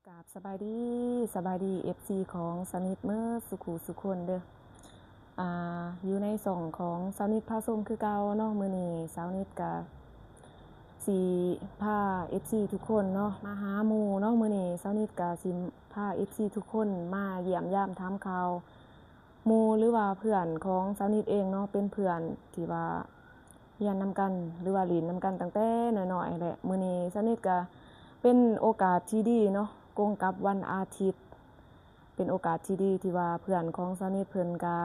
กราบสบายดีFC ของสนิทเมื่อสุขุสุคนเด้ออยู่ในส่องของสนิทพาส้มคือเก่าเนาะมื้อนี้สนิทกับสิพา FC ทุกคนเนาะมาหาหมู่เนาะมื้อนี้สนิทกับสิพา FC ทุกคนมาเยี่ยมยามถามข่าวหมู่หรือว่าเพื่อนของสนิทเองเนาะเป็นเพื่อนที่ว่าเรียนนำกันหรือว่าเรียนนำกันตั้งแต่น้อยๆแหละมื้อนี้สนิทก็เป็นโอกาสที่ดีเนาะกงกับวันอาทิตย์เป็นโอกาสที่ดีที่ว่าเพื่อนของสนิทเพิ่นก็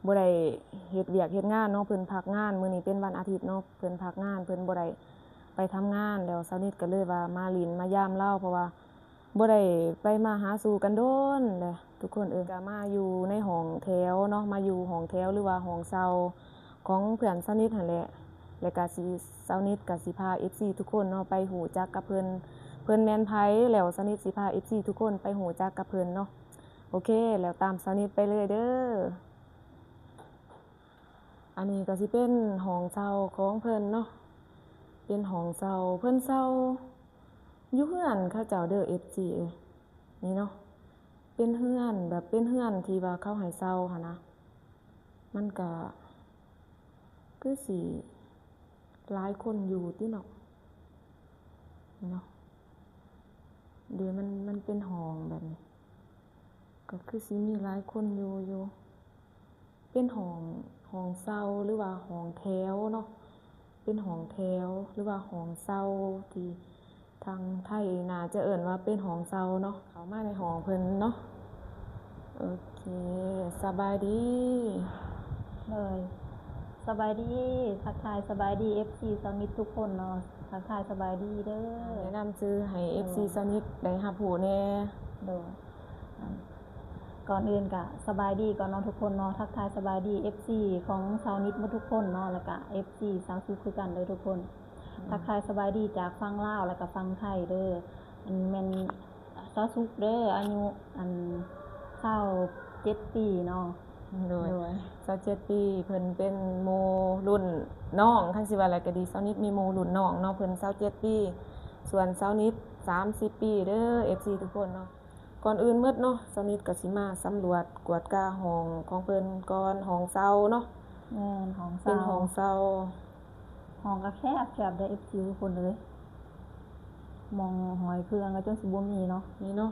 บ่ได้เฮ็ดเวียกเฮ็ดงานเนาะเพิ่นพักงานมื้อนี้เป็นวันอาทิตย์เนาะเพิ่นพักงานเพิ่นบ่ได้ไปทำงานแล้วสนิทก็เลยว่ามาหลินมายามเลาเพราะว่าบ่ได้ไปมาหาสู่กันโดนแหละทุกคนก็มาอยู่ในห้องแถวเนาะมาอยู่ห้องแถวหรือว่าห้องเช่าของเพื่อนสนิทนั่นแหละแล้วก็สิสนิทก็สิพา FC ทุกคนเนาะไปรู้จักกับเพิ่นแม่นไผแล้วสนิทสิพา FC ทุกคนไปรู้จักกับเพิ่นเนาะโอเคแล้วตามสนิทไปเลยเด้ออันนี้ก็สิเป็นห้องเช่าของเพิ่นเนาะเป็นห้องเช่าเพิ่นเช่าอยู่เรือนเขาเจ้าเด้อ FC นี่เนาะเป็นเรือนแบบเป็นเรือนที่ว่าเขาให้เช่าหั่นนะมันก็คือสิหลายคนอยู่ติเนาะนี่เนาะเดี๋ยวมันเป็นห้องแบบนี้ก็คือสิมีหลายคนอยู่เป็นห้องเช่าหรือว่าห้องแถวเนาะเป็นห้องแถวหรือว่าห้องเช่าที่ทางไทยน่าจะเอิ้นว่าเป็นห้องเช่าเนาะเข้ามาในห้องเพิ่นเนาะโอเคสบายดีเลยสบายดีทักทายสบายดี FC สนิททุกคนเนาะทักทายสบายดีเด้อแนะนำชื่อให้ FC สนิทได้รับรู้แน่โดยก่อนอื่นก็สบายดีก่อนเนาะทุกคนเนาะทักทายสบายดี FC ของสาวนิทมาทุกคนเนาะแล้วก็ FC สาวสุคือกันเลยทุกคนทักทายสบายดีจากฟังลาวแล้วก็ฟังไทยเด้อแม่นสาวสุเด้ออายุ27ปีเนาะโดย27ปีเพิ่นเป็นหมู่รุ่นน้องคันสิว่าอะไรก็ดีสาวนิทมีหมู่รุ่นน้องเนาะเพิ่น27ปีส่วนสาวนิท30ปีเด้อ FC ทุกคนเนาะก่อนอื่นหมดเนาะสาวนิทก็สิมาสำรวจกวดกาห้องของเพิ่นก่อนห้องเช่าเนาะห้องเช่าเป็นห้องเช่าห้องก็แคบเด้อ FC ทุกคนเลยมองหอยเครื่องก็จนสิบ่มีเนาะนี่เนาะ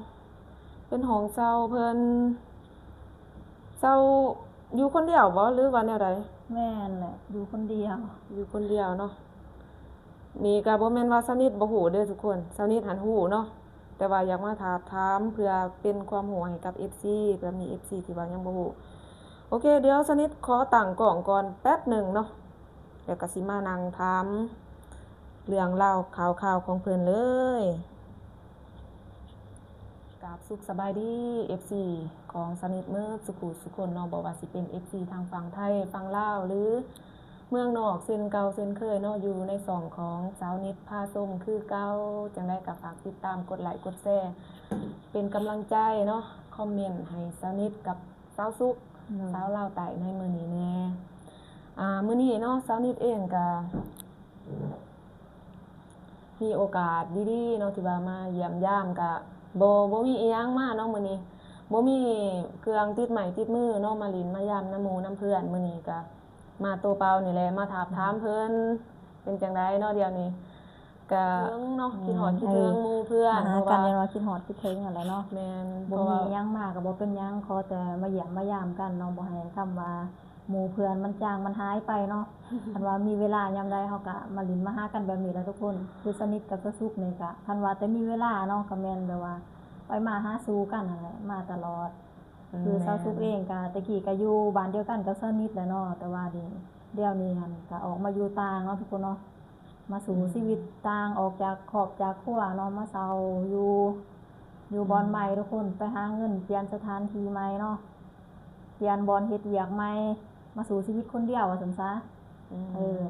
เป็นห้องเช่าเพิ่นเช่าอยู่คนเดียวบ่หรือว่าแนวใดแม่นแหละอยู่คนเดียวเนาะนี่ก็บ่แม่นว่าสนิทบ่ฮู้เด้อทุกคนสนิทหันฮู้เนาะแต่ว่าอยากมาถามเพื่อเป็นความรู้ให้กับ FC เพื่อมี FC ที่ว่ายังบ่ฮู้โอเคเดี๋ยวสนิทขอตั้งกล้องก่อนแป๊บหนึ่งเนาะแล้วก็สิมานั่งถามเรื่องราวข่าวๆของเพิ่นเลยกราบสุขสบายดี FC ของสนิทเมื่อสุขุสุคนเนาะบ่ว่าสิเป็น FC ทางฝั่งไทยฝั่งลาวหรือเมืองนอกเส้นเก่าเส้นเคยเนาะอยู่ในช่องของสาวนิทพาส้มคือเก่าจังได๋ก็ฝากติดตามกดไลค์กดแชร์เป็นกำลังใจเนาะคอมเมนต์ให้สาวนิทกับสาวสุขสาวลาวใต้ในมื้อนี้แน่มื้อนี้เนาะสาวนิทเองก็มีโอกาสดีๆเนาะที่ว่ามาเยี่ยมยามก็บ่มีอิหยังมาเนาะมื้อนี้บ่มีเครื่องติดไม้ติดมือเนาะมาหลินมายามนำหมู่นำเพื่อนมื้อนี้ก็มาตัวเปล่านี่แหละมาถามเพิ่นเป็นจังไดเนาะเดี๋ยวนี้ก็ถึงเนาะคิดฮอดคิดถึงหมู่เพื่อนเพราะว่ากันว่าคิดฮอดคิดถึงนั่นแหละเนาะแม่นบ่มีหยังมาก็บ่เป็นหยังขอแต่มาเยี่ยมมายามกันเนาะบ่ให้คำว่าหมู่เพื่อนมันจางมันหายไปเนาะคันว่ามีเวลายามใดเฮาก็มาหลินมาหากันแบบนี้แหละทุกคนคือสนิทกับสุขนี่ก็คันว่าแต่มีเวลาเนาะก็แม่นแบบว่าไปมาหาสู่กันนั่นแหละมาตลอดคือสาวสุขเองก็ตะกี้ก็อยู่บ้านเดียวกันกับสนิทแหละเนาะแต่ว่าเดี๋ยวนี้หั่นก็ออกมาอยู่ต่างเนาะทุกคนเนาะมาสู่ชีวิตต่างออกจากครอบจากครัวเนาะมาเซาอยู่บอนใหม่ทุกคนไปหาเงินเปลี่ยนสถานที่ใหม่เนาะเปลี่ยนบอนเฮ็ดเวียกใหม่มาสู่ชีวิตคนเดียวว่าซั่นซะ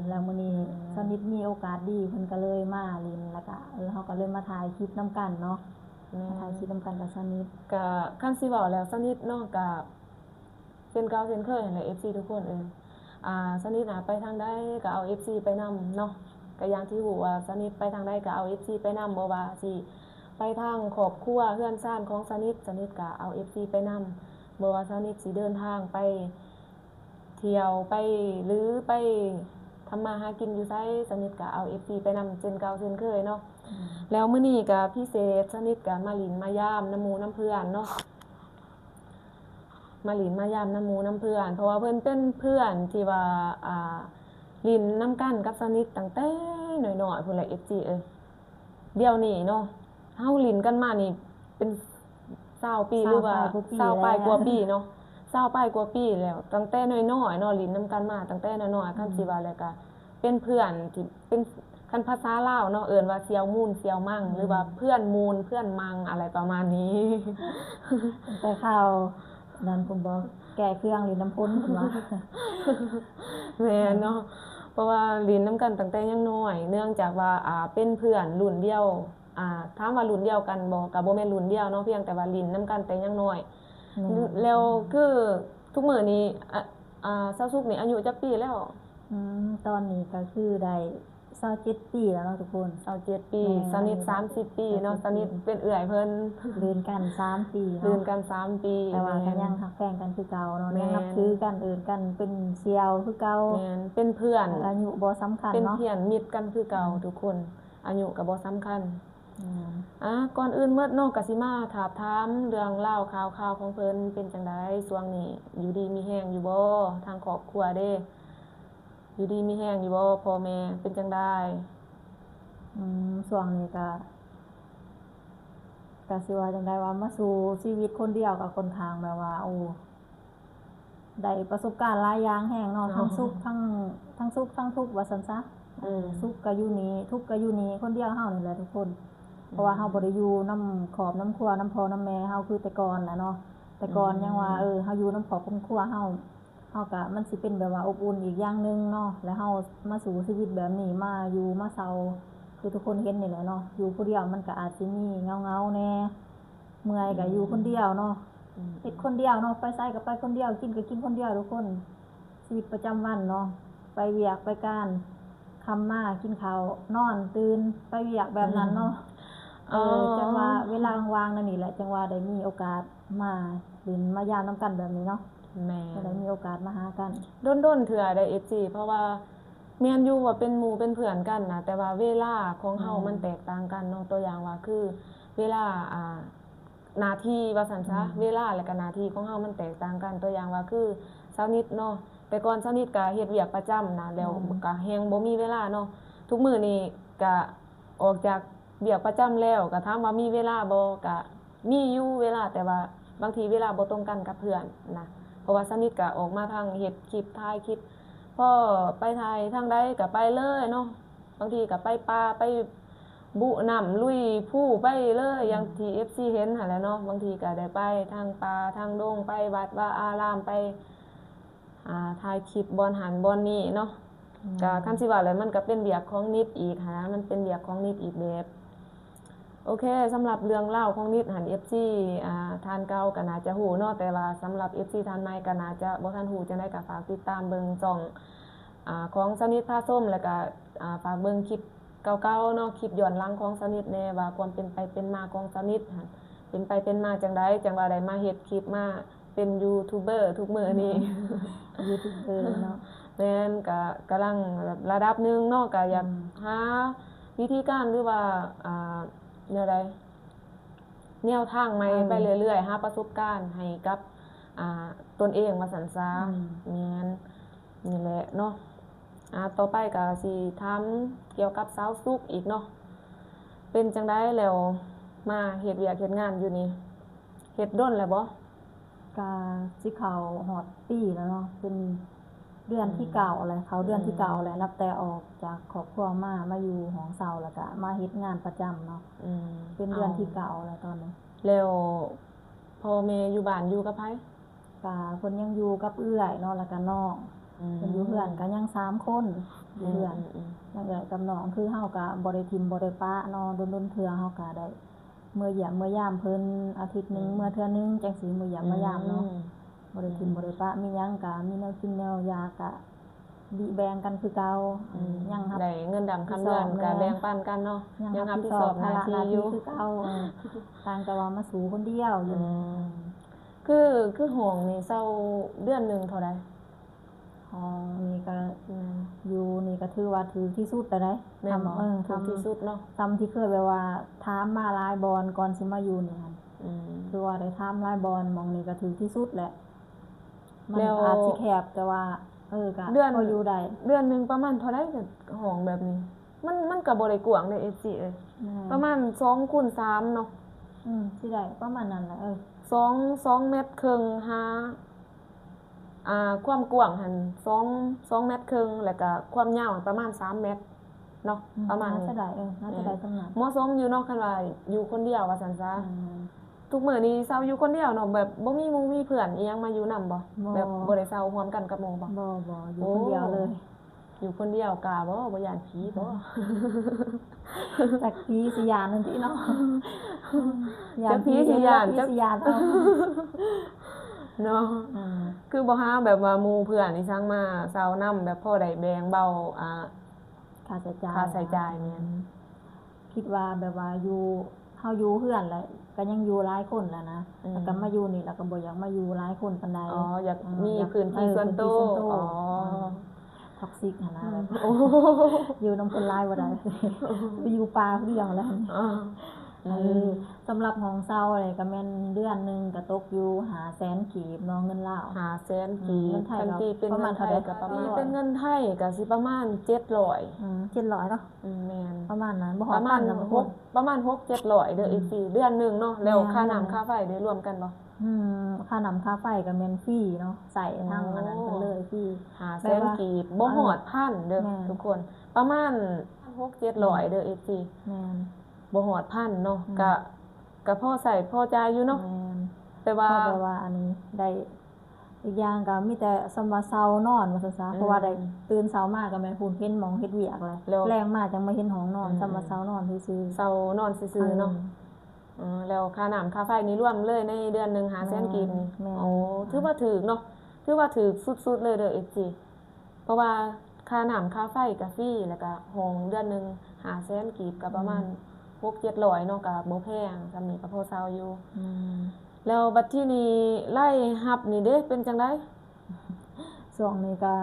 แล้วมื้อนี้สนิทมีโอกาสดีเพิ่นก็เลยมาเล่นแล้วก็เฮาก็เลยมาถ่ายคลิปนำกันเนาะมาถ่ายคลิปนำกันกับสนิทก็คันสิเว้าแล้วสนิทเนาะก็เช่นเก่าเช่นเคยนั่นแหละ FC ทุกคนสนิทไปทางใดก็เอา FC ไปนำเนาะก็อย่างที่รู้ว่าสนิทไปทางใดก็เอา FC ไปนำบ่ว่าสิ ไปทางครอบครัวเพื่อนซ่านของสนิทก็เอา FC ไปนำบ่ว่าสนิทสิเดินทางไปเที่ยวไปหรือไปทำมาหากินอยู่ไสสนิทก็เอา FC ไปนำเช่นเก่าเช่นเคยเนาะแล้วมื้อนี้ก็พิเศษสนิทก็มาหลินมายามน้ำหมู่น้ำเพื่อนเนาะมาหลินมายามน้ำหมู่น้ำเพื่อนเพราะว่าเพิ่นเป็นเพื่อนที่ว่าหลินน้ำกันกับสนิทตั้งแต่น้อยๆพุ่นแหละ FC เดี๋ยวนี้เนาะเฮาหลินกันมานี่เป็น20ปีหรือว่า20ปลายกว่าปีเนาะ20ปลายกว่าปีแล้วตั้งแต่น้อยๆเนาะหลินนำกันมาตั้งแต่น้อยๆคันสิว่าแล้วก็เป็นเพื่อนที่เป็นคันภาษาลาวเนาะเอิ้นว่าเสี่ยวมูลเสี่ยวมั่งหรือว่าเพื่อนมูลเพื่อนมังอะไรประมาณนี้ แต่ข่าวนั้นผมบอกแก่เครื่องหรือน้ำพ้นผมว่า แม่นเนาะเพราะว่าหลินนำกันตั้งแต่ยังน้อยเนื่องจากว่าเป็นเพื่อนรุ่นเดียวถามว่ารุ่นเดียวกันบ่ก็บ่แม่นรุ่นเดียวเนาะเพียงแต่ว่าหลินนำกันแต่ยังน้อยแล้วคือทุกมื้อนี้เซาซุกนี่อายุจักปีแล้ว ตอนนี้ก็คือได้27ปีแล้วเนาะทุกคน 27ปีสนิท30ปีเนาะสนิทเป็นเอื้อยเพิ่น เรียนกัน3ปี เรียน เนาะ กัน3ปี แต่ว่าก็ยังฮักแฟนกันคือเก่าเนาะยังนับถือกันเอิ้นกันเป็นเสี่ยวคือเก่า แม่นเป็นเพื่อน อายุบ่สำคัญ เป็น เนาะ เพื่อนมิตรกันคือเก่าทุกคนอายุก็บ่สำคัญก่อนอื่นเมื่อน้องก็สิมาถามถามเรื่องราวข่าวของเพิ่นเป็นจังได๋ช่วงนี้อยู่ดีมีแฮงอยู่บ่ทางครอบครัวเด้อยู่ดีมีแฮงอยู่บ่พ่อแม่เป็นจังได๋ช่วงนี้ก็สิว่าจังได๋ว่ามาสู่ชีวิตคนเดียวก็ค่อนข้างแบบว่าโอ้ได้ประสบการณ์หลายอย่างแฮงเนาะทั้งสุขทั้งสุขทั้งทุกข์ว่าซั่นซะสุขก็อยู่นี่ทุกข์ก็อยู่นี่คนเดียวเฮานี่แหละทุกคนเพราะว่าเฮาบ่ได้อยู่นำครอบนำครัวนำพ่อนำแม่เฮาคือแต่ก่อนน่ะเนาะแต่ก่อนยังว่าเฮาอยู่นำครอบครัวเฮาก็มันสิเป็นแบบว่าอบอุ่นอีกอย่างนึงเนาะแล้วเฮามาสู่ชีวิตแบบนี้มาอยู่มาเศร้าคือทุกคนเห็นนี่แหละเนาะอยู่ผู้เดียวมันก็อาจสิมีเหงาๆแน่เมื่อยก็อยู่คนเดียวเนาะเฮ็ดคนเดียวเนาะไปไสก็ไปคนเดียวกินก็กินคนเดียวทุกคนชีวิตประจำวันเนาะไปเวียกไปการค่ำมากินข้าวนอนตื่นไปเวียกแบบนั้นเนาะจังว่าเวลาว่างนั่นนี่แหละจังว่าได้มีโอกาสมาเล่นมายามนํกันแบบนี้เนาะแม่ได้มีโอกาสมาหากันดนๆเทื่อได้ FC เพราะว่าแม่นอยู่ว่าเป็นหมู่เป็นเพื่อนกันนะแต่ว่าเวลาของเฮามันแตกต่างกันเนาะตัวอย่างว่าคือเวลาหน้าที่ว่าซั่นซะเวลาและก็หน้าที่ของเฮามันแตกต่างกันตัวอย่างว่าคือเช้านิดเนาะแต่ก่อนเช้านิดก็เฮ็ดเวียกประจำนะแล้วก็แฮงบ่มีเวลาเนาะทุกมื้อนี้ก็ออกจากเวียกประจำแล้วก็ถามว่ามีเวลาบ่ก็มีอยู่เวลาแต่ว่าบางทีเวลาบ่ตรงกันกับเพื่อนนะเพราะว่าเช้านิดก็ออกมาทางเฮ็ดคลิปถ่ายคลิปพอไปถ่ายทางใดก็ไปเลยเนาะบางทีก็ไปป่าไปบุน้ำลุยผู้ไปเลยอย่างที่ FC เห็นหั่นแหละเนาะบางทีก็ได้ไปทางป่าทางดงไปวัดว่าอารามไปถ่ายคลิปบอนหันบอนนี้เนาะก็คันสิว่าแล้วมันก็เป็นเวียกของนิดอีกนะมันเป็นเวียกของนิดอีกแบบโอเคสำหรับเรื่องเล่าของนิดหัน FC ทานเก่าก็น่าจะฮู้เนาะแต่ว่าสำหรับ FC ทานใหม่ก็น่าจะบ่ทันฮู้จังได๋ก็ฝากติดตามเบิ่งช่องของสนิทพาส้มแล้วก็ฝากเบิ่งคลิปเก่าๆเนาะคลิปย้อนหลังของสนิทแน่ว่าความเป็นไปเป็นมาของสนิทหั่นเป็นไปเป็นมาจังได๋จังว่าได้มาเฮ็ดคลิปมาเป็นยูทูบเบอร์ทุกมื้อนี้ ยูทูบเบอร์เนาะแม่นก็กำลังแบบระดับหนึ่งเนาะก็อยากหาวิธีการหรือว่าแนวใดแนวทางใหม่ไปเรื่อยๆหาประสบการณ์ให้กับตนเองว่าซั่นซะแม่นนี่แหละเนาะต่อไปก็สิถามเกี่ยวกับสาวสุกอีกเนาะเป็นจังได๋แล้วมาเฮ็ดเวียกเฮ็ดงานอยู่นี่เฮ็ดดนแล้วบ่ก็สิเข้าฮอดปีแล้วเนาะเป็นเดือนที่เก่าแล้วเขาเดือนที่เก่าแล้วนับแต่ออกจากครอบครัวมาอยู่หองเซาแล้วก็มาเฮ็ดงานประจำเนาะเป็นเดือนที่เก่าแล้วตอนนี้แล้วพ่อแม่อยู่บ้านอยู่กับไผก็เพิ่นยังอยู่กับเอื้อยเนาะแล้วก็น้องเพิ่นอยู่เฮือนก็ยัง3คนอยู่เฮือนยังเอื้อยกับน้องคือเฮาก็บ่ได้ทิ่มบ่ได้ปะเนาะดนๆเทื่อเฮาก็ได้เมื่อเยี่ยมเมื่อยามเพิ่นอาทิตย์นึงเมื่อเทื่อนึงจังสิมื้อเยี่ยมเมื่อยามเนาะบ่ได้ทิ่มบ่ได้ปะมีหยังก็มีแนวกินแนวยาก็ ดีแบ่งกันคือเก่ายังรับ ได้เงินดำคำเดือนก็แบ่งปันกันเนาะยังรับผิดชอบหน้าที่อยู่ คือเก่าต่างแต่ว่ามาสู่คนเดียวอยู่ คือห้องนี่เช่าเดือนหนึงเท่าใด ห้องนี่ก็อยู่นี่ก็ถือว่าถือที่สุดแต่ได้ แม่นบ่ถูกที่สุดเนาะ ทำที่เคยแบบว่าถามมาหลายบอนก่อนสิมาอยู่นี่ค่ะคือว่าได้ถามหลายบอนหมองนี่ก็ถือที่สุดแหละมันอาจสิแคบแต่ว่าก็พออยู่ได้ เดือนหนึงประมาณเท่าใดกับห้องแบบนี้ มันก็บ่ได้กว้างเด้ FC เอ้ยประมาณ2 คูณ 3เนาะ สิได้ประมาณนั้นแหละ2 เมตรครึ่งหาความกว้างหั่น2 เมตรครึ่งแล้วก็ความยาวประมาณ3 เมตรเนาะประมาณ น่าจะได้น่าจะได้สำนัก เหมาะสมอยู่เนาะคันว่าอยู่คนเดียวว่าซั่นซะทุกมื้อนี้เซาอยู่คนเดียวเนาะแบบบ่มีหมู่มีเพื่อนอีหยังมาอยู่นำบ่แบบบ่ได้เซาร่วมกันกับหมู่บ่ บ่อยู่คนเดียวเลย อยู่คนเดียวกล้าบ่ย้านผีบ่ จักผีสิยานนั่นติเนาะ จักผีสิย้าน จักผีสิยานเอา เนาะคือบ่หาแบบว่าหมู่เพื่อนนี่ซังมาเซานำแบบพอได้แบ่งเบาค่าใช้จ่าย ค่าใช้จ่ายแม่น คิดว่าแบบว่าอยู่เฮาอยู่เฮือนแหละก็ยังอยู่หลายคนแหล้วนะแล้วก็มาอยู่นี่แล้วก็บ่อยากมาอยู่หลายคนปานใดอยากมีพื้นที่ส่วนตัวท็อกซิกนะแบบอยู่นำคนหลายบ่ได้ไปอยู่ป่าผู้เดียวแล้วสำหรับของเซาอะไรก็แม่นเดือนนึงก็ตกอยู่500,000กีบเนาะเงินลาว500,000กีบคันตีเป็นเงินไทยก็ประมาณเป็นเงินไทยก็สิประมาณ700 700เนาะแม่นประมาณนั้นบ่ฮอ ป ด ระมาณ 1,000 ประมาณ 6-700เด้ออีก4เดือนนึงเนาะแล้วค่าน้ำค่าไฟได้รวมกันบ่ค่าน้ำค่าไฟก็แม่นฟรีเนาะใส่ทั้งอันนั้นไปเลยฟรี500,000กีบบ่ฮอด1,000เด้อทุกคนประมาณ 6-700เด้ออีก4แม่นบ่ฮอด1,000เนาะก็พอใส่พอจ่ายอยู่เนาะแต่ว่าอันนี้ได้อีกอย่างก็มีแต่สำว่าเซานอนว่าซั่นซะเพราะว่าได้ตื่นเช้ามาก็แม่นพูนเห็นหมองเฮ็ดเวียกเลยแรงมาจังมาเห็นห้องนอนสำว่าเซานอนซื่อๆเซานอนซื่อๆเนาะแล้วค่าน้ำค่าไฟนี่รวมเลยในเดือนนึง500,000กีบนี่ถือว่าถูกเนาะถือว่าถูกสุดๆเลยเด้อ FG เพราะว่าค่าน้ำค่าไฟก็ฟรีแล้วก็ห้องเดือนนึง500,000กีบก็ประมาณ6-700เนาะก็บ่แพงซำนี้ก็พอเซาอยู่แล้วบัดที่นี้รายรับนี่เด้เป็นจังได๋ช่วงนี้ก็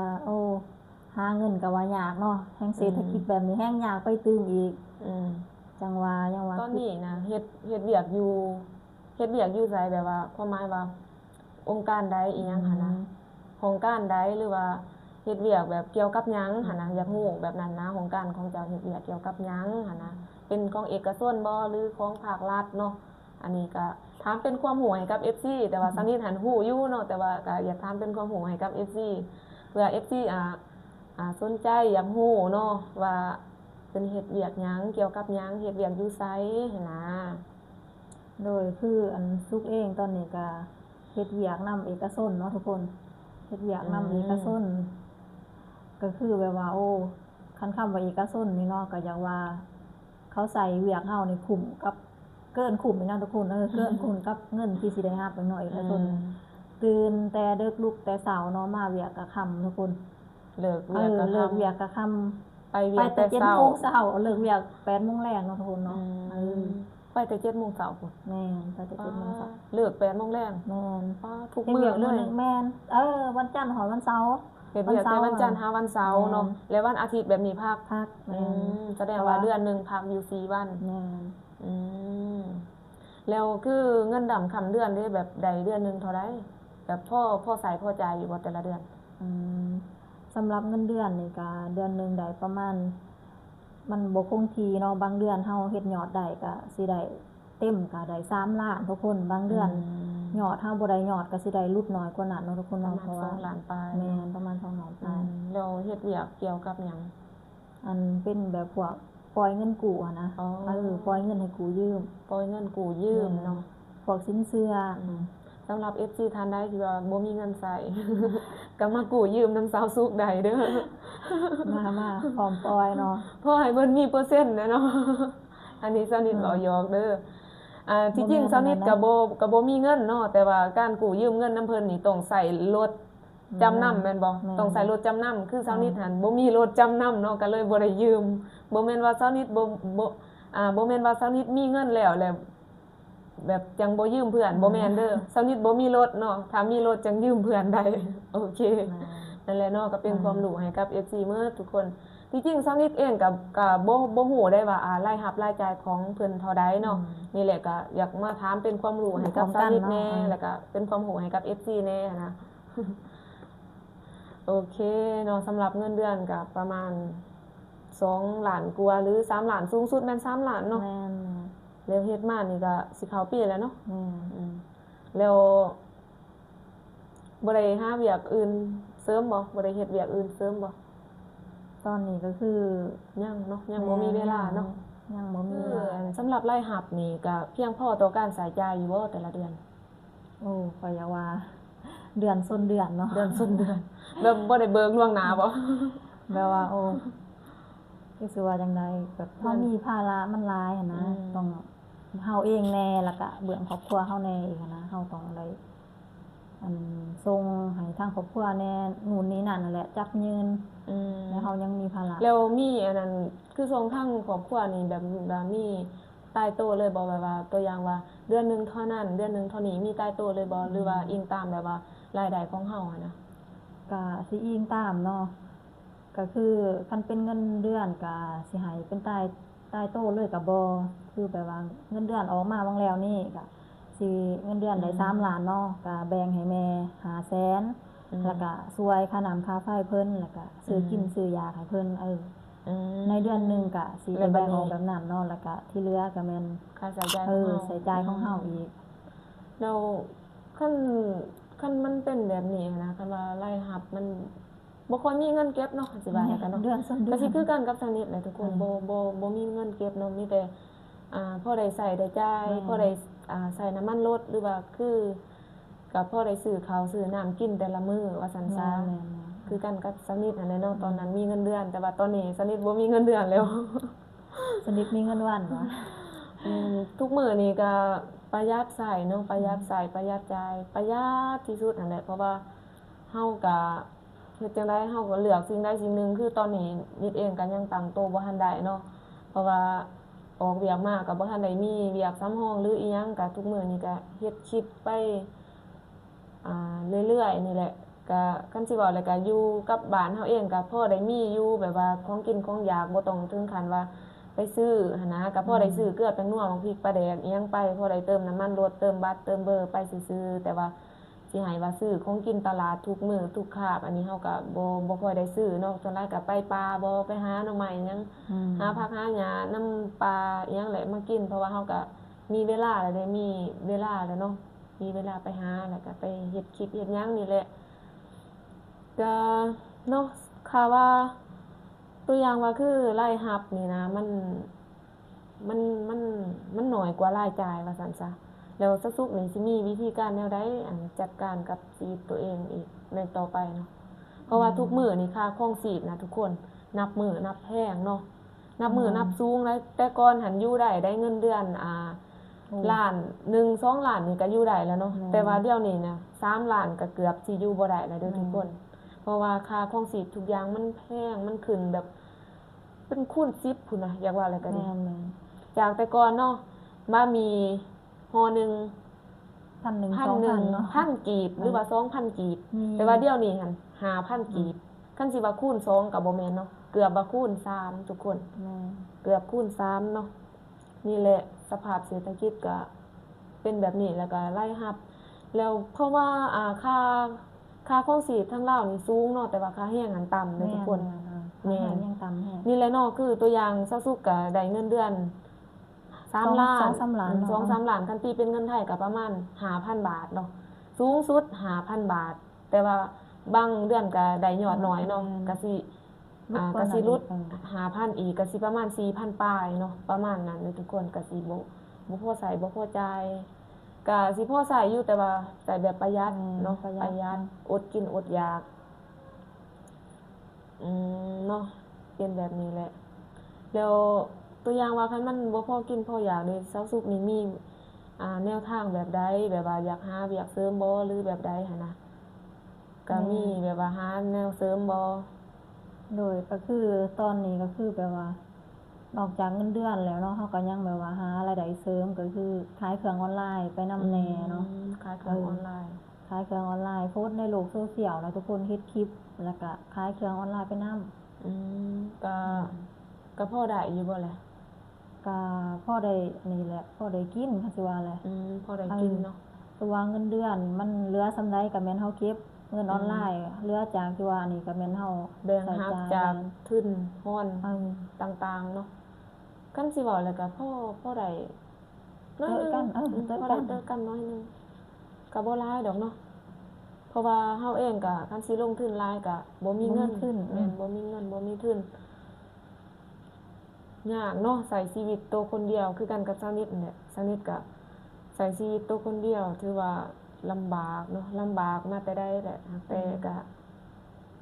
หาเงินก็ว่ายากเนาะแฮงเศรษฐกิจแบบนี้แฮงยากไปตึงอีกจังว่ายังว่าตอนนี้นะเฮ็ดเวียกอยู่ไสแบบว่าความหมายว่าองค์การใดอีหยังหั่นนะโครงการใดหรือว่าเฮ็ดเวียกแบบเกี่ยวกับหยังหั่นนะอยากรู้แบบนั้นนะโครงการของเจ้าเฮ็ดเวียกเกี่ยวกับหยังหั่นนะเป็นของเอกชนบ่หรือของภาครัฐเนาะอันนี้ก็ถามเป็นความรู้ให้กับ FC แต่ว่าสันนิษฐานรู้อยู่เนาะแต่ว่าก็อยากถามเป็นความรู้ให้กับ FC เพื่อ FC สนใจอยากรู้เนาะว่าเป็นเฮ็ดเวียกหยังเกี่ยวกับหยังเฮ็ดเวียกอยู่ไสหั้นนะโดยคืออันซุกเองตอนนี้ก็เฮ็ดเวียกนำเอกชนเนาะทุกคนเฮ็ดเวียกนำเอกชนก็คือแบบว่าคันคำว่าเอกชนนี่เนาะก็อย่างว่าเขาใส่เวียกเฮานี่คุ้มกับเกินคุ้มนี่เนาะทุกคนเกินคุ้มกับเงินที่สิได้รับเนาะเอกชนตื่นแต่ดึกลุกแต่เช้าเนาะมาเวียกก็ค่ำทุกคนเลิกเวียกก็ค่ำไปเวียกแต่เช้าเลิกเวียก 8:00 นแลงเนาะทุกคนเนาะไปแต่ 7:00 นพุ่นแม่นไปแต่ 7:00 นเลิก 8:00 นแลงแม่นทุกมื้อเลยแม่นวันจันทร์หอวันเสาร์เฮ็ดเวียกแต่วันจันทร์หาวันเสาร์เนาะแล้ววันอาทิตย์แบบนี้พักแสดงว่าเดือนนึงพักอยู่4วันแม่นแล้วคือเงินดำคำเดือนได้แบบใดเดือนนึงเท่าใดแบบพ่อใส่พ่อจ่ายอยู่บ่แต่ละเดือนสำหรับเงินเดือนนี่ก็เดือนนึงได้ประมาณมันบ่คงที่เนาะบางเดือนเฮาเฮ็ดยอดได้ก็สิได้เต็มก็ได้3ล้านทุกคนบางเดือนยอดเฮาบ่ได้ยอดก็สิได้ลดน้อยกว่านั้นเนาะทุกคนเนาะเพราะว่า2ล้านปลายแม่นประมาณ2ล้านปลายแล้วเฮ็ดเวียกเกี่ยวกับหยังอันเป็นแบบพวกปล่อยเงินกู้อะนะปล่อยเงินให้กู้ยืมปล่อยเงินกู้ยืมเนาะพวกสินเชื่อสำหรับ FC ท่านใดที่ว่าบ่มีเงินใช้ ก็มากู้ยืมนำสาวสุขได้เด้อมาพร้อมปล่อยเนาะพอให้เพิ่นมีเปอร์เซ็นต์เนาะอันนี้สนิทบ่หยอกเด้อที่จริงสนิทก็บ่มีเงินเนาะแต่ว่าการกู้ยืมเงินนำเพิ่นนี่ต้องใช้รถ จำนำแม่นบ่ แม่น ต้องใส่รถจำนำคือเซานิดหันบ่มีรถจำนำเนาะก็เลยบ่ได้ยืมบ่แม่นว่าเซานิดบ่แม่นว่าเซานิดมีเงินแล้วแบบจังบ่ยืมเพื่อนบ่แม่นเด้อเซานิดบ่มีรถเนาะถ้ามีรถจังยืมเพื่อนได้ โอเค นั่นแหละเนาะก็เป็นความรู้ให้กับ FC เมื่อทุกคนที่จริงเซานิดเองก็บ่ฮู้ได้ว่ารายรับรายจ่ายของเพิ่นเท่าใดเนาะนี่แหละก็อยากมาถามเป็นความรู้ให้กับเซานิดแน่แล้วก็เป็นความรู้ให้กับ FC แน่นะ โอเคเนาะสำหรับเงินเดือนก็ประมาณ2ล้านกว่าหรือ3ล้านสูงสุดแม่น3ล้านเนาะ แม่น แล้วเฮ็ดมานี่ก็สิเข้าปีแล้วเนาะ แม่น แล้วบ่ได้หาเวียกอื่นเสริมบ่บ่ได้เฮ็ดเวียกอื่นเสริมบ่ ตอนนี้ก็คือ ยังเนาะยังบ่มีเวลาเนาะ ยังบ่มี สำหรับรายรับนี่ก็เพียงพอต่อการใช้จ่ายอยู่บ่แต่ละเดือน โอ้ข้อยอยากว่า เดือนส้นเดือนเนาะ เดือนส้นเดือนแบบบ่ได้เบิกล่วงหน้าบ่ แบบว่าโอ้คือสิว่าจังไดแบบเฮามีภาระมันหลายอะนะต้องเฮาเองแน่แล้วก็เบื้องครอบครัวเฮาแน่อีกอะนะเฮาต้องได้ส่งให้ทางครอบครัวแน่นู่นนี่นั่นนั่นแหละจับยืนแล้วเฮายังมีภาระ แล้วมีอันนั้นคือส่งทางครอบครัวนี่แบบมีตายโตเลยบ่แบบว่าตัวอย่างว่าเดือนหนึงเท่านั้นเดือนหนึงเท่านี้มีตายโตเลยบ่หรือว่าอิงตามแบบว่ารายได้ของเฮาอะนะ ก็สิอิงตามเนาะก็คือคันเป็นเงินเดือนก็สิให้เป็นตายโตเลยก็บ่คือแบบว่าเงินเดือนออกมาบางแล้วนี่ก็สิเงินเดือนได้3ล้านเนาะก็แบ่งให้แม่500,000แล้วก็ช่วยค่าน้ำค่าไฟเพิ่นแล้วก็ซื้อกินซื้อยาให้เพิ่นในเดือนหนึงก็สิได้แบ่งออกแบบนั้นเนาะแล้วก็ที่เหลือก็แม่น ค่าใช้จ่ายของเฮา ใช้จ่ายของเฮาอีก แล้วคันมันเป็นแบบนี้นะคันว่ารายรับมันบ่ค่อยมีเงินเก็บเนาะสิว่ากันเนาะ เดือนส้นเดื ก็ อน สิคือกันกับสนิทแหละทุกคนบ่มีเงินเก็บเนาะมีแต่พอได้ใช้ได้จ่ายพอได้ใช้น้ำมันรถหรือว่าคือก็พอได้ซื้อข้าวซื้อน้ำกินแต่ละมื้อว่าซั่นซะคือกันกับสนิทนั่นแหละเนาะตอนนั้นมีเงินเดือน แต่ว่าตอนนี้สนิทบ่มีเงินเดือนแล้ว สนิทมีเงินวันวะ ทุกมื้อนี้ก็ประหยัดใช้เนาะประหยัดใช้ประหยัดจ่ายประหยัดที่สุดนั่นแหละเพราะว่าเฮาก็เฮ็ดจังได๋เฮาก็เลือกสิ่งใดสิ่งหนึ่งคือตอนนี้นิดเองก็ยังตั้งโตวบ่ทันได้เนาะเพราะว่าออกเวียกมาก็บ่ทันได้มีเวียกสำรองหรืออิหยังก็ทุกมื้อนี้ก็เฮ็ดคลิปไปเรื่อยๆนี่แหละก็คันสิเว้าแล้วก็อยู่กับบ้านเฮาเองก็พอได้มีอยู่แบบว่าของกินของอยากบ่ต้องถึงขั้นว่าไปซื้อหั้นนะก็พอได้ซื้อเกลือแป้งนัวบางพริกปลาแดกอิหยังไปพอได้เติมน้ำมันรถเติมบัตรเติมเบอร์ไปซื่อๆแต่ว่าสิให้ว่าซื้อของกินตลาดทุกมื้อทุกคาบอันนี้เฮาก็บ่ค่อยได้ซื้อเนาะส่วนหลายก็ไปป่าบ่ไปหาหน่อไม้หยังหาผักหาหญ้านำปลาอิหยังแหละมากินเพราะว่าเฮาก็มีเวลาแล้วได้มีเวลาแล้วเนาะมีเวลาไปหาแล้วก็ไปเฮ็ดคลิปเฮ็ดหยังนี่แหละก็เนาะค่ะว่าตัวอย่างว่าคือรายรับนี่นะมันน้อยกว่ารายจ่ายว่าซั่นซะแล้วซะสุกนี่สิมีวิธีการแนวใดจัดการกับชีวิตตัวเองอีกในต่อไปเนาะเพราะว่าทุกมื้อนี่ค่าครองชีพนะทุกคนนับมื้อนับแพงเนาะนับมื้อนับสูงแล้วแต่ก่อนหันอยู่ได้เงินเดือนล้าน1 2ล้านนี่ก็อยู่ได้แล้วเนาะแต่ว่าเดี๋ยวนี้นะ3ล้านก็เกือบสิอยู่บ่ได้แล้วเด้อทุกคนเพราะว่าค่าครองชีพทุกอย่างมันแพงมันขึ้นแบบเป็นคูณ10พุ่นน่ะอยากว่าอะไรก็ดี จากแต่ก่อนเนาะมามีห่อหนึ่ง 1,000 1,000 เนาะ 1,000 กีบหรือว่า 2,000 กีบแต่ว่าเดี๋ยวนี้หั่น5,000 กีบคันสิว่าคูณ2ก็บ่แม่นเนาะเกือบว่าคูณ3ทุกคนเกือบคูณ3เนาะนี่แหละสภาพเศรษฐกิจก็เป็นแบบนี้แล้วก็รายรับแล้วเพราะว่าค่าครองชีพทางลาวนี่สูงเนาะแต่ว่าค่าแรงอันต่ำเด้อทุกคน แม่นยังต่ำแฮง นี่แหละเนาะคือตัวอย่างซะสุกก็ได้เงินเดือน3ล้าน 2-3 ล้าน 2-3 ล้านคันตีเป็นเงินไทยก็ประมาณ 5,000 บาทเนาะสูงสุด 5,000 บาท แต่ว่าบางเดือนก็ได้ยอดน้อยเนาะก็สิลด 5,000 อีกก็สิประมาณ 4,000 ปลายเนาะประมาณนั้นเลยทุกคนก็สิบ่พอใช้บ่พอจ่ายก็สิพอใช้อยู่แต่ว่าใช้แบบประหยัดเนาะประหยัดอดกินอดอยากเนาะเป็นแบบนี้แหละแล้วตัวอย่างว่าคันมันบ่พอกินพออยากนี่เซาสุกนี่มีแนวทางแบบใดแบบว่าอยากหาเวียกเสริมบ่หรือแบบใดหั่นนะ ก็มีแบบว่าหาแนวเสริมบ่ โดยก็คือตอนนี้ก็คือแบบว่านอกจากเงินเดือนแล้วเนาะเขาก็ยังแบบว่าหารายได้เสริมก็คือขายเครื่องออนไลน์ไปนำแน่เนาะ ขายของออนไลน์ ขายเครื่องออนไลน์โพสต์ในโลกโซเชียลนะทุกคนเฮ็ดคลิปแล้วก็ขายเครื่องออนไลน์ไปนำ อืมก็พอได้อยู่บ่แหละ ก็พอได้นี่แหละพอได้กินค่ะสิว่าแหละ พอได้กินเนาะ แต่ว่าเงินเดือนมันเหลือส่ำใดก็แม่นเฮาเก็บเงินออนไลน์เหลือจากที่ว่านี่ก็แม่นเฮา แบ่ง ใส่ หัก จ่าย จากทุนฮ้อน ต่าง ๆเนาะคันสิเว้าแล้วก็พอได้น้อย เจอ นึง กันเจอ พอ กั ได้ น เจอกันน้อยนึงก็บ่หลายดอกเนาะเพราะว่าเฮาเองก็คันสิลงทุนหลายก็บ่มีเงิน บ่มีทุน แม่นบ่มีเงินบ่มีทุนยากเนาะใช้ชีวิตตัวคนเดียวคือกันกับสาวนิดนั่นแหละสาวนิดก็ใช้ชีวิตตัวคนเดียวถือว่าลำบากเนาะลำบากมาแต่ใดแหละแต่ก็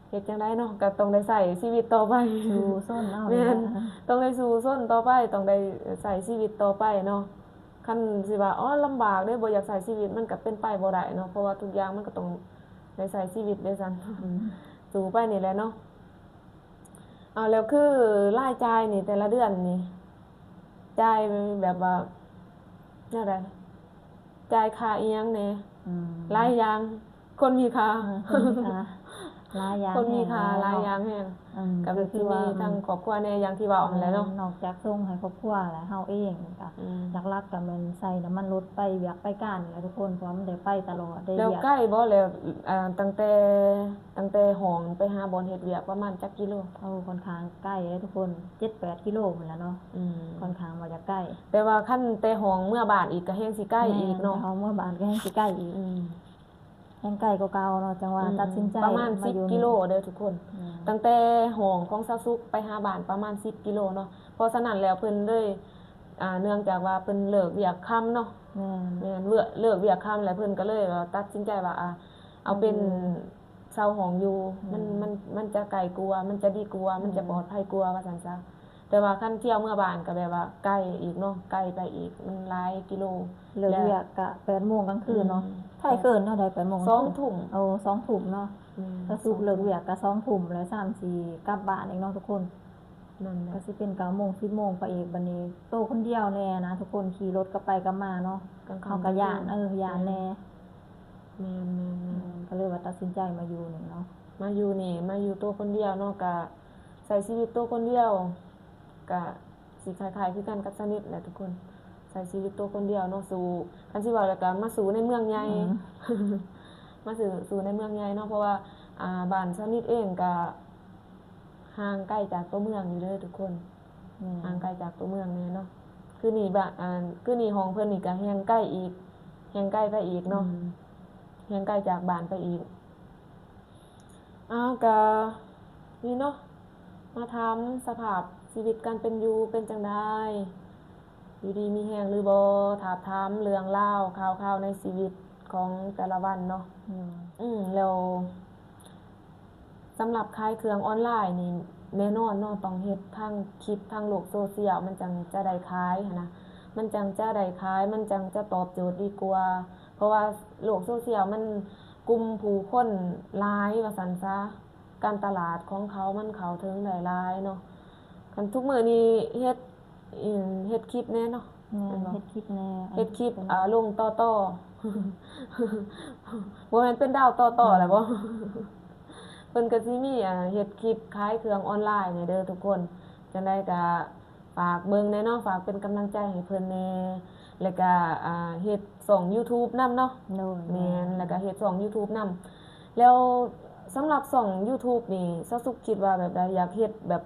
เฮ็ดจังไดเนาะก็ต้องได้ใช้ชีวิตต่อไป สู่ส้นเอา แม่ นี่ น แหละ ต้องได้สู้ส้นต่อไปต้องได้ใช้ชีวิตต่อไปเนาะคันสิว่าอ๋อลำบากเด้บ่อยากใช้ชีวิตมันก็เป็นไปบ่ได้เนาะเพราะว่าทุกอย่างมันก็ต้องได้ใช้ชีวิตเด้ซั่น สู้ไปนี่แหละเนาะเอาแล้วคือรายจ่ายนี่แต่ละเดือนนี่จ่ายแบบว่าแนวใดจ่ายค่าอิหยังแหน่ หลายอย่างคนมีค่า คนมีค่าหลายอย่าง คนมีค่า แฮง หลายอย่างแฮง ก็ ก็ คื คือ อ มี ว่า ทั้งครอบครัวแหน่อย่างที่เว้าหั่นแหละเนาะ นอกจากส่งให้ครอบครัวแล้วเฮาเองก็หลักๆก็แม่นใส่น้ำมันรถไปเวียกไปการนี่แหละทุกคนเพราะว่ามันได้ไปตลอดได้ แล้ว เวียก ใกล้บ่แล้วตั้งแต่ห้องไปหาบ่อนเฮ็ดเวียกประมาณจักกิโล ค่อนข้างใกล้เลยทุกคน 7-8 กิโลพุ่นล่ะเนาะค่อนข้างว่าจะใกล้ แต่ว่าคันแต่ห้องเมื่อบ้านอีกก็แฮงสิใกล้อีกเนาะ แม่เฮาเมื่อบ้านก็แฮงสิใกล้อีกแฮงใกล้กว่าเก่าเนาะจังว่าตัดสินใจ ประมาณ อยู่ 10 กิโลเด้อทุกคน ตั้งแต่ห้องของซาซุกไปหาบ้านประมาณ10 กิโลเนาะเพราะฉะนั้นแล้วเพิ่นเลยเนื่องจากว่าเพิ่นเลิกเวียกค่ำเนาะ แม่น แม่นเลิกเวียกค่ำแล้วเพิ่นก็เลยว่าตัดสินใจว่าเอาเป็นเช่าห้องอยู่มันจะไกลกว่ามันจะดีกว่ามันจะปลอดภัยกว่าว่าซั่นซะแต่ว่าคันเที่ยวเมื่อบ้านก็แบบว่าใกล้อีกเนาะใกล้ไปอีกมันหลายกิโล เลิกเวียกก็8 โมงกลางคืนเนาะไทยเกินเท่าใด8 โมง 2 ทุ่ม 2 ทุ่มเนาะก็สุกเลิกเวียกก็2 ทุ่มแล้ว3-4กลับบ้านเองเนาะทุกคน นั่นแหละ ก็สิเป็น9 โมง 10 โมงไปอีกบัดนี้โตคนเดียวแน่นะทุกคนขี่รถกลับไปกลับมาเนาะ กลาง เขาก็ย่านย่านแน่ แม่น ก็เลยว่าตัดสินใจมาอยู่นี่เนาะ มาอยู่นี่มาอยู่ตัวคนเดียวเนาะก็ใช้ชีวิตตัวคนเดียวก็สิคล้ายๆคือกันกับสนิทแหละทุกคนใช้ชีวิตตัวคนเดียวเนาะสู่คันสิว่าแล้วก็มาสู่ในเมืองใหญ่ มาสู่ในเมืองใหญ่เนาะเพราะว่าบ้านสนิทเองก็ห่างไกลจากตัวเมืองอยู่เด้อทุกคนห่างไกลจากตัวเมืองแน่เนาะคือนี่บ้านคือนี่ห้องเพิ่นนี่ก็แฮงใกล้อีกแฮงใกล้ไปอีกเนาะแฮงใกล้จากบ้านไปอีกก็นี่เนาะมาถามสภาพชีวิตการเป็นอยู่เป็นจังได๋อยู่ดีมีแฮงหรือบ่ถามเรื่องราวข่าวๆในชีวิตของแต่ละวันเนาะแล้วสำหรับขายเครื่องออนไลน์นี่แน่นอนเนาะต้องเฮ็ดทางคลิปทางโลกโซเชียลมันจังจะได้ขายหั้นนะมันจังจะได้ขายมันจังจะตอบโจทย์ดีกว่าเพราะว่าโลกโซเชียลมันกลุ่มผู้คนหลายว่าซั่นซะการตลาดของเขามันเข้าถึงได้หลายเนาะคันทุกมื้อนี้เฮ็ดคลิปแน่เนาะ เฮ็ดคลิปแน่ เฮ็ดคลิปลงต่อบ่แม่นเป็นดาวต่อแล้วบ่ เพิ่นก็สิมีเฮ็ดคลิปขายเครื่องออนไลน์นี่เด้อทุกคนจังได๋ก็ฝากเบิ่งแหน่เนาะฝากเป็นกำลังใจให้เพิ่นแหน่แล้วก็เฮ็ดช่อง YouTube นำเนาะ โดย แม่นแล้วก็เฮ็ดช่อง YouTube นำแล้วสำหรับช่อง YouTube นี่ซะสุกคิดว่าแบบใดอยากเฮ็ดแบบ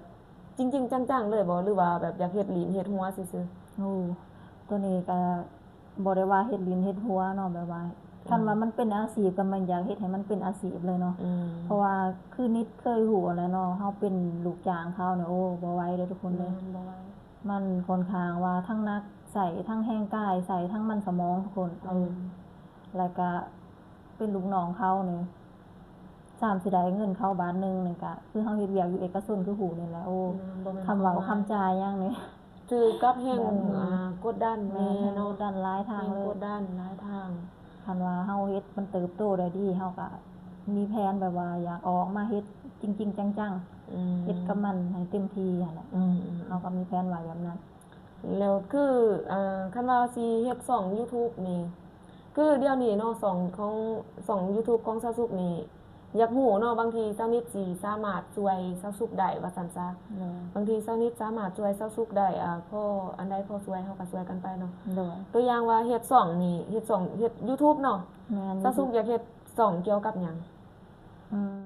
จริงๆจังๆเลยบ่หรือว่าแบบอยากเฮ็ดหลีนเฮ็ดหัวซื่อๆ ตัวนี้ก็บ่ได้ว่าเฮ็ดลิ้นเฮ็ดหัวเนาะแบบว่าคันว่ามันเป็นอาชีพก็มันอยากเฮ็ดให้มันเป็นอาชีพเลยเนาะเพราะว่าคือนิดเคยฮู้แล้วเนาะเฮาเป็นลูกจ้างเขาเนี่ยบ่ไหวเด้อทุกคนเด้อมันค่อนข้างว่าทั้งหนักใส่ทั้งแรงกายใส่ทั้งมันสมองทุกคนแล้วก็เป็นลูกน้องเขานี่สิได้เงินเขาบาทนึงนี่ก็คือเฮาเฮ็ดเวียกอยู่เอกชนคือฮู้นี่แหละคำเว้าคำจ่ายหยังนี่ ถือกับแห่งกดดันแม่ เนาะ เนาะ ด้านหลายทางเลย กดดันหลายทาง คันว่าเฮาเฮ็ดมันเติบโตได้ดีเฮาก็ มีแผนแบบว่าอยากออกมาเฮ็ดจริงๆจัง อืม ๆเฮ็ดกับมันให้เต็มที่นั่นแหละ อืม เราก็มีแผนไว้แบบนั้น แล้วคือคันว่าสิเฮ็ดช่อง YouTube นี่คือเดี๋ยวนี้เนาะช่อง YouTube ของซาซุกนี่อยากรู้เนาะบางทีเจ้านิดสิสามารถช่วยซาซุกได้ว่าซั่นซะ โดย บางทีเจ้านิดสามารถช่วยซาซุกได้พออันใดพอช่วยเฮาก็ช่วยกันไปเนาะ โดย ตัวอย่างว่าเฮ็ดช่องนี่เฮ็ด YouTube เนาะ แม่น ซาซุกอยากเฮ็ดช่องเกี่ยวกับหยัง อืม